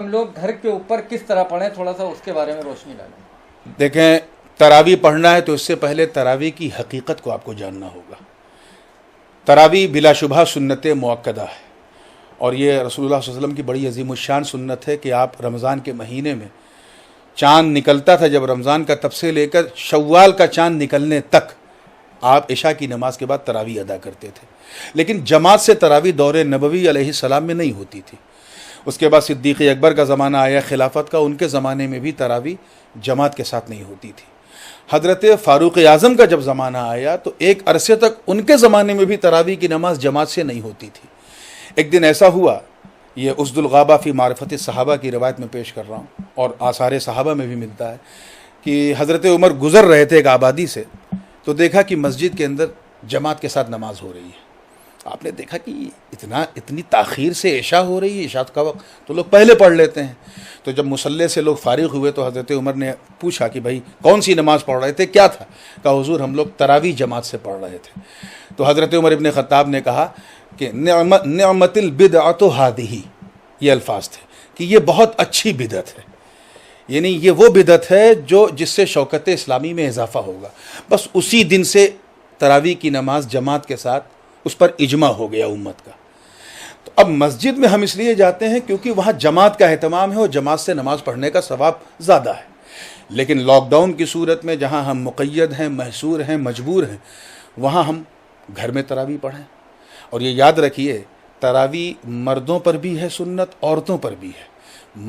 हम लोग घर के ऊपर किस तरह पढ़ें, थोड़ा सा उसके बारे में रोशनी डालें। देखें, तरावी पढ़ना है तो इससे पहले तरावी की हकीकत को आपको जानना होगा। तरावी बिलाशुबहा सुन्नत मुअक्कदा है और ये रसूलुल्लाह सल्लल्लाहु अलैहि वसल्लम की बड़ी अजीमुश्शान सुन्नत है कि आप रमज़ान के महीने में चाँद निकलता था, जब रमज़ान का तब से लेकर शव्वाल का चाँद निकलने तक आप इशा की नमाज के बाद तरावी अदा करते थे। लेकिन जमात से तरावी दौरे नबवी अलैहिस्सलाम में नहीं होती थी। उसके बाद सिद्दीक़ अकबर का ज़माना आया खिलाफत का, उनके ज़माने में भी तरावी जमात के साथ नहीं होती थी। हज़रत फ़ारूक़ आज़म का जब ज़माना आया तो एक अरसे तक उनके ज़माने में भी तरावी की नमाज जमात से नहीं होती थी। एक दिन ऐसा हुआ, ये उसदुल गाबा फ़ी मारिफ़त सहाबा की रवायत में पेश कर रहा हूँ और आसार सहाबा में भी मिलता है कि हज़रत उमर गुज़र रहे थे एक आबादी से, तो देखा कि मस्जिद के अंदर जमात के साथ नमाज हो रही है। आपने देखा कि इतनी ताख़ीर से इशा हो रही है, इशा का वक्त तो लोग पहले पढ़ लेते हैं। तो जब मुसल्ले से लोग फारिग हुए तो हज़रत उमर ने पूछा कि भाई कौन सी नमाज़ पढ़ रहे थे, क्या था? कहा हुज़ूर हम लोग तरावी जमात से पढ़ रहे थे। तो हज़रत उमर इब्न ख़त्ताब ने कहा कि निअमतिल बिदअतु हादिही, ये अल्फाज थे कि ये बहुत अच्छी बिदअत है, यानी ये वो बिदअत है जो जिससे शौकत इस्लामी में इजाफ़ा होगा। बस उसी दिन से तरावी की नमाज जमात के साथ उस पर इजमा हो गया उम्मत का। तो अब मस्जिद में हम इसलिए जाते हैं क्योंकि वहाँ जमात का एहतमाम है और जमात से नमाज पढ़ने का सवाब ज़्यादा है। लेकिन लॉकडाउन की सूरत में जहाँ हम मुक़य्यद हैं, महसूर हैं, मजबूर हैं, वहाँ हम घर में तरावी पढ़ें। और ये याद रखिए, तरावी मर्दों पर भी है सुन्नत, औरतों पर भी है।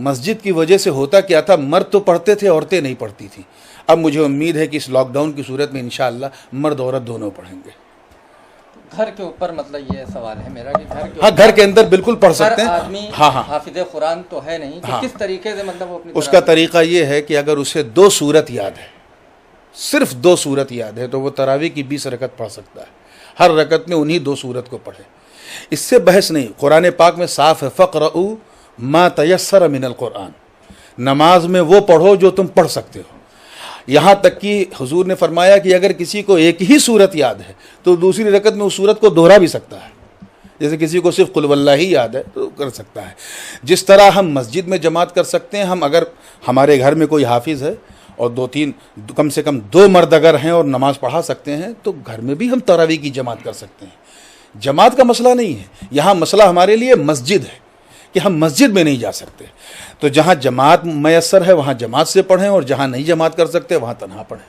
मस्जिद की वजह से होता क्या था, मर्द तो पढ़ते थे, औरतें नहीं पढ़ती थी। अब मुझे उम्मीद है कि इस लॉकडाउन की सूरत में इंशाअल्लाह मर्द औरत दोनों पढ़ेंगे। घर के ऊपर मतलब ये सवाल है मेरा कि घर के हाँ, घर के अंदर बिल्कुल पढ़ सकते हैं। आदमी हाँ हाँ हाफिज़ कुरान तो है नहीं, तो हाँ, किस तरीके से मतलब वो अपनी उसका तरीका ये है कि अगर उसे 2 सूरत याद है, सिर्फ 2 सूरत याद है, तो वो तरावी की 20 रकत पढ़ सकता है। हर रकत में उन्हीं 2 सूरत को पढ़े, इससे बहस नहीं। कुरान पाक में साफ है, फ़क़रऊ मा तयस्सर मिनल कुरान, नमाज में वो पढ़ो जो तुम पढ़ सकते हो। यहाँ तक कि हुजूर ने फरमाया कि अगर किसी को एक ही सूरत याद है तो दूसरी रकत में उस सूरत को दोहरा भी सकता है। जैसे किसी को सिर्फ कुल वल्लाह ही याद है तो कर सकता है। जिस तरह हम मस्जिद में जमात कर सकते हैं, हम अगर हमारे घर में कोई हाफिज़ है और 2-3 कम से कम 2 मर्द अगर हैं और नमाज़ पढ़ा सकते हैं, तो घर में भी हम तरावी की जमात कर सकते हैं। जमात का मसला नहीं है, यहाँ मसला हमारे लिए मस्जिद है कि हम मस्जिद में नहीं जा सकते। तो जहाँ जमात मयस्सर है वहाँ जमात से पढ़ें और जहाँ नहीं जमात कर सकते वहाँ तन्हा पढ़ें।